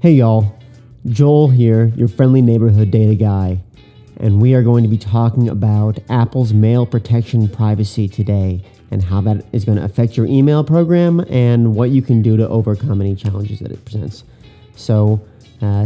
Hey y'all, Joel here, your friendly neighborhood data guy, and we are going to be talking about Apple's mail protection privacy today and how that is going to affect your email program and what you can do to overcome any challenges that it presents. So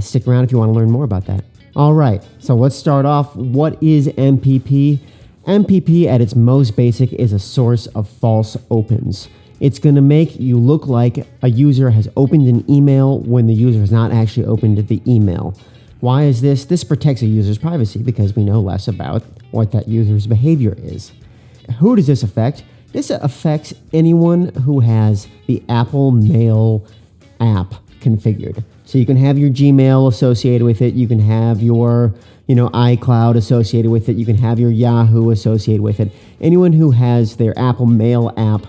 stick around if you want to learn more about that. All right, so let's start off. What is MPP? MPP at its most basic is a source of false opens. It's going to make you look like a user has opened an email when the user has not actually opened the email. Why is this? This protects a user's privacy because we know less about what that user's behavior is. Who does this affect? This affects anyone who has the Apple Mail app configured. So you can have your Gmail associated with it. You can have your iCloud associated with it. You can have your Yahoo associated with it. Anyone who has their Apple Mail app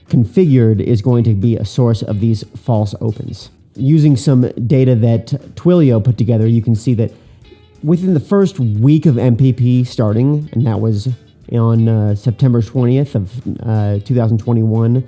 configured is going to be a source of these false opens. Using some data that Twilio put together, you can see that within the first week of MPP starting, and that was on September 20th of 2021,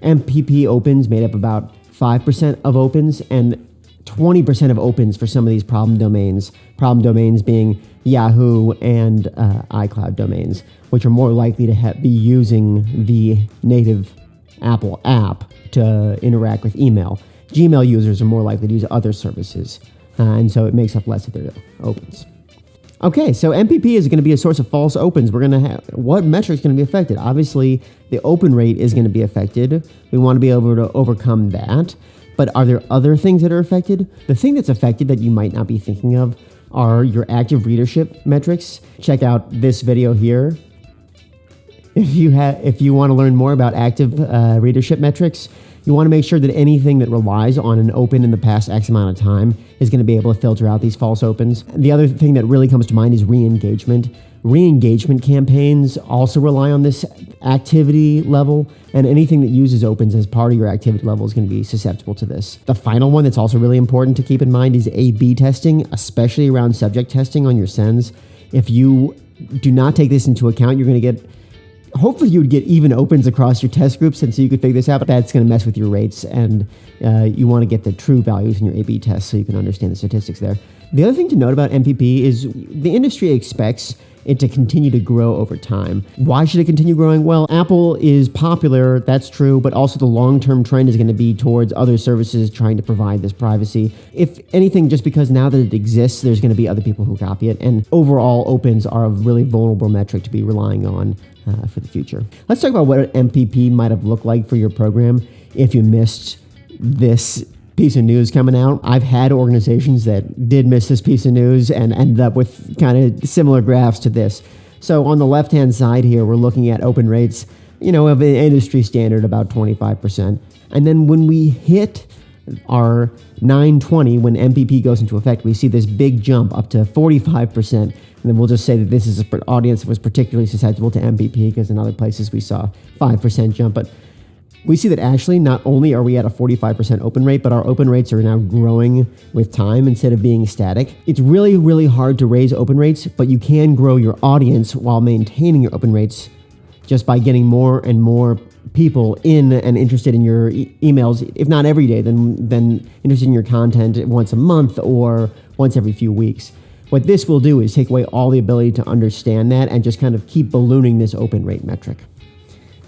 MPP opens made up about 5% of opens and 20% of opens for some of these problem domains. Problem domains being Yahoo and iCloud domains, which are more likely to be using the native Apple app to interact with email. Gmail users are more likely to use other services, and so it makes up less of their opens. Okay, so MPP is going to be a source of false opens. We're going to have what metric is going to be affected? Obviously, the open rate is going to be affected. We want to be able to overcome that. But are there other things that are affected? The thing that's affected that you might not be thinking of are your active readership metrics. Check out this video here. If you want to learn more about active readership metrics, you want to make sure that anything that relies on an open in the past X amount of time is going to be able to filter out these false opens. The other thing that really comes to mind is re-engagement. Re-engagement campaigns also rely on this activity level, and anything that uses opens as part of your activity level is going to be susceptible to this. The final one that's also really important to keep in mind is A/B testing, especially around subject testing on your sends. If you do not take this into account, you're going to get hopefully you would get even opens across your test groups, and so you could figure this out, but that's going to mess with your rates, and you want to get the true values in your A/B tests so you can understand the statistics there. The other thing to note about MPP is the industry expects it to continue to grow over time. Why should it continue growing? Well, Apple is popular, that's true, but also the long-term trend is going to be towards other services trying to provide this privacy. If anything, just because now that it exists, there's going to be other people who copy it, and overall opens are a really vulnerable metric to be relying on for the future. Let's talk about what MPP might have looked like for your program if you missed this piece of news coming out. I've had organizations that did miss this piece of news and ended up with kind of similar graphs to this. So on the left-hand side here, we're looking at open rates, of an industry standard, about 25%. And then when we hit our 920, when MPP goes into effect, we see this big jump up to 45%. And then we'll just say that this is an audience that was particularly susceptible to MPP because in other places we saw 5% jump. But we see that actually not only are we at a 45% open rate, but our open rates are now growing with time instead of being static. It's really, really hard to raise open rates, but you can grow your audience while maintaining your open rates just by getting more and more people in and interested in your emails, if not every day, then interested in your content once a month or once every few weeks. What this will do is take away all the ability to understand that and just kind of keep ballooning this open rate metric.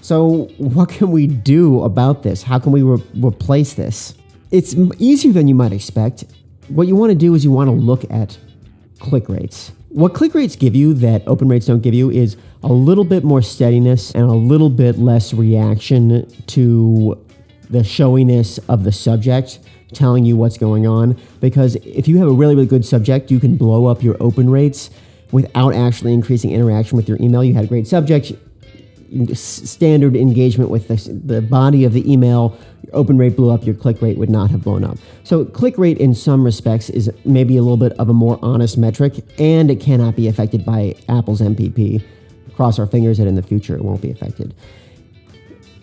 So what can we do about this? How can we replace this? It's easier than you might expect. What you want to do is you want to look at click rates. What click rates give you that open rates don't give you is a little bit more steadiness and a little bit less reaction to the showiness of the subject telling you what's going on. Because if you have a really, really good subject, you can blow up your open rates without actually increasing interaction with your email. You had a great subject, standard engagement with the body of the email, your open rate blew up, your click rate would not have blown up. So click rate in some respects is maybe a little bit of a more honest metric, and it cannot be affected by Apple's MPP. Cross our fingers that in the future it won't be affected.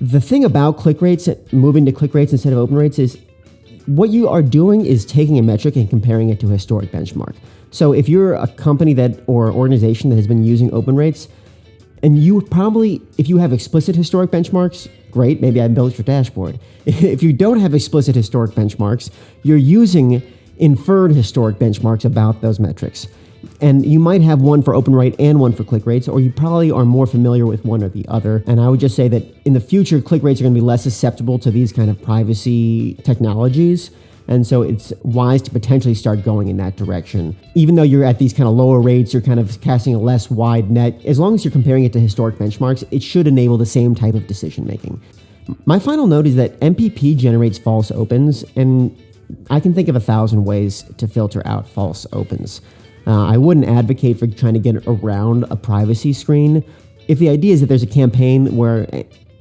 The thing about click rates, moving to click rates instead of open rates, is what you are doing is taking a metric and comparing it to a historic benchmark. So if you're a company or organization that has been using open rates, and you probably, if you have explicit historic benchmarks, great, maybe I built your dashboard. If you don't have explicit historic benchmarks, you're using inferred historic benchmarks about those metrics. And you might have one for open rate and one for click rates, or you probably are more familiar with one or the other. And I would just say that in the future, click rates are going to be less susceptible to these kind of privacy technologies. And so it's wise to potentially start going in that direction. Even though you're at these kind of lower rates, you're kind of casting a less wide net. As long as you're comparing it to historic benchmarks, it should enable the same type of decision making. My final note is that MPP generates false opens, and I can think of 1,000 ways to filter out false opens. I wouldn't advocate for trying to get around a privacy screen. If the idea is that there's a campaign where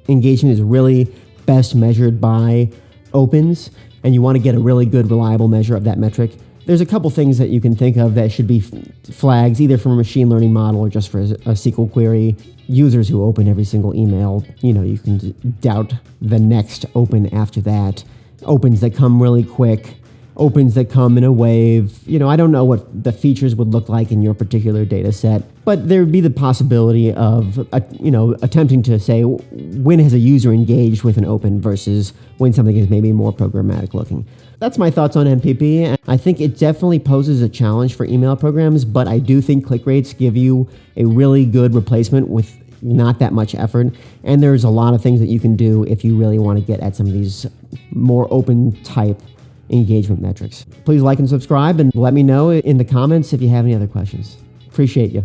engagement is really best measured by opens, and you want to get a really good, reliable measure of that metric, there's a couple things that you can think of that should be flags, either from a machine learning model or just for a SQL query. Users who open every single email, you can doubt the next open after that. Opens that come really quick, opens that come in a wave. I don't know what the features would look like in your particular data set, but there would be the possibility of, attempting to say when has a user engaged with an open versus when something is maybe more programmatic looking. That's my thoughts on MPP. I think it definitely poses a challenge for email programs, but I do think click rates give you a really good replacement with not that much effort. And there's a lot of things that you can do if you really want to get at some of these more open type engagement metrics. Please like and subscribe, and let me know in the comments if you have any other questions. Appreciate you.